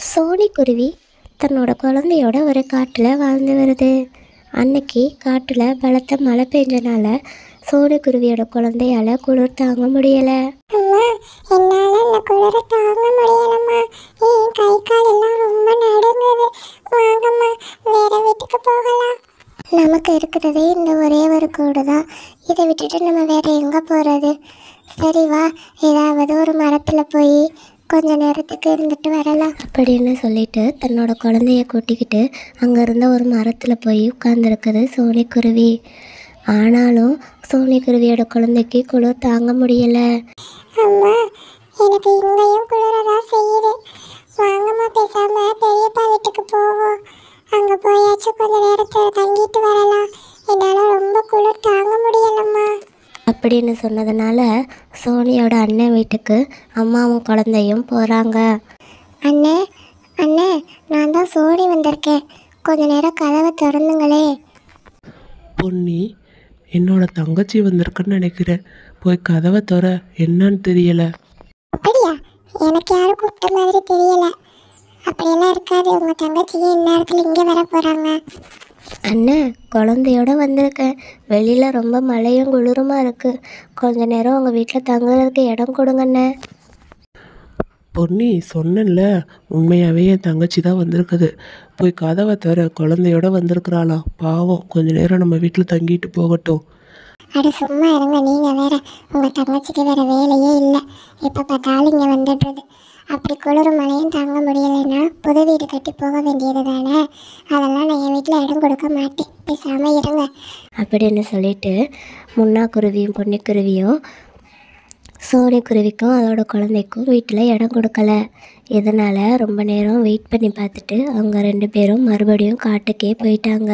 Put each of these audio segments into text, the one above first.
சோனிக்குருவி தன்னோட குழந்தையோட ஒரு காட்டில் வாழ்ந்து வருது. அன்னைக்கு காட்டில் பலத்த மழை பெஞ்சனால சோனிக்குருவியோட குழந்தையால குளிர் தாங்க முடியலை. அம்மா, என்னால இந்த குளிர தாங்க முடியலம்மா. என் கை கால் எல்லாம் ரொம்ப நடுங்குது. வாங்கம்மா, வேற வீட்டுக்கு போகலாம். நமக்கு இருக்கிறதே இந்த ஒரே ஒரு கூடு தான். இதை விட்டுட்டு நம்ம வேற எங்கே போகிறது? சரி வா, ஏதாவது ஒரு மரத்தில் போய் கொஞ்ச நேரத்துக்கு இருந்துட்டு வரலாம் அப்படின்னு சொல்லிட்டு தன்னோட குழந்தைய கூட்டிக்கிட்டு அங்கே இருந்த ஒரு மரத்தில் போய் உட்காந்துருக்குது சோனிக்குருவி. ஆனாலும் சோனிக்குருவியோட குழந்தைக்கு குளிர் தாங்க முடியலை. அம்மா, எனக்கு இங்கேயும் குளிரதான் செய்யுது. வாங்கம்மா, பேசாம பெரியப்பா வீட்டுக்கு போவோம். அங்க போயாச்சும் கொஞ்ச நேரத்துல தங்கிட்டு வரலாம். என்னால ரொம்ப குளிர் தாங்க முடியலம்மா. அப்படின்னு சொன்னதுனால சோனியோட அண்ணன் வீட்டுக்கு அம்மாவும் குழந்தையும் போகிறாங்க. அண்ணே அண்ணே, நான் தான் சோனி வந்திருக்கேன், கொஞ்ச நேரம் கதவை திறந்துங்களே. பொன்னி, என்னோட தங்கச்சி வந்திருக்குன்னு நினைக்கிறேன். போய் கதவை திற, என்னன்னு தெரியல. அப்படியா? எனக்கு யாரும் கூப்பிட்ட மாதிரி தெரியல. அப்படியெல்லாம் இருக்காது. உங்க தங்கச்சியே இந்நேரத்துல இங்கே வர போறாங்க. அண்ணன், குழந்தையோட வந்திருக்கேன். வெளியில் ரொம்ப மழையும் குளிருமா இருக்குது. கொஞ்ச நேரம் உங்கள் வீட்டில் தங்குறதுக்கு இடம் கொடுங்கண்ணே. பொன்னி, சொன்னேன்ல, உண்மையாகவே என் தங்கச்சி தான் வந்திருக்குது. போய் கதவை திற, குழந்தையோட வந்திருக்கிறாளாம். பாவம், கொஞ்ச நேரம் நம்ம வீட்டில் தங்கிட்டு போகட்டும். அட சும்மா இருங்க, நீங்க வேற. உங்க தங்கச்சிக்கு வேற வேலையே இல்லை. எப்ப பார்த்தாலும் இங்க வந்துடுறது. அப்படி குளிரும் மழையும் தாங்க முடியலைன்னா புது வீடு கட்டி போக வேண்டியது தானே. அதெல்லாம் நான் என் வீட்டில் இடம் கொடுக்க மாட்டேன். பேசாம இருங்க அப்படின்னு சொல்லிட்டு முன்னாக்குருவியும் பொன்னிக்குருவியும் சோனிக்குருவிக்கும் அதோட குழந்தைக்கும் வீட்டில் இடம் கொடுக்கல. இதனால் ரொம்ப நேரம் வெயிட் பண்ணி பார்த்துட்டு அவங்க 2 பேரும் மறுபடியும் காட்டுக்கே போயிட்டாங்க.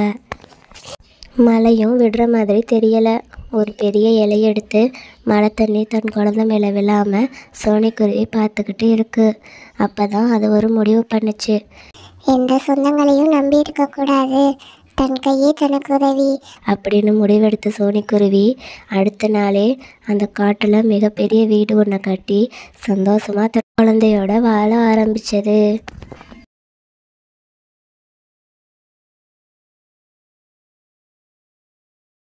மழையும் விடுற மாதிரி தெரியலை. ஒரு பெரிய இலையை எடுத்து மழை தண்ணி தன் குழந்தை மேலே விழாமல் சோனிக்குருவி பார்த்துக்கிட்டு இருக்குது. அப்போ தான் அது ஒரு முடிவு பண்ணுச்சு. எந்த சொந்தங்களையும் நம்பி இருக்கக்கூடாது. தன் கையே தனக்கு உதவி அப்படின்னு முடிவெடுத்த சோனிக்குருவி அடுத்த நாளே அந்த காட்டில் மிகப்பெரிய வீடு ஒன்று கட்டி சந்தோஷமாக தன் குழந்தையோட வாழ ஆரம்பித்தது.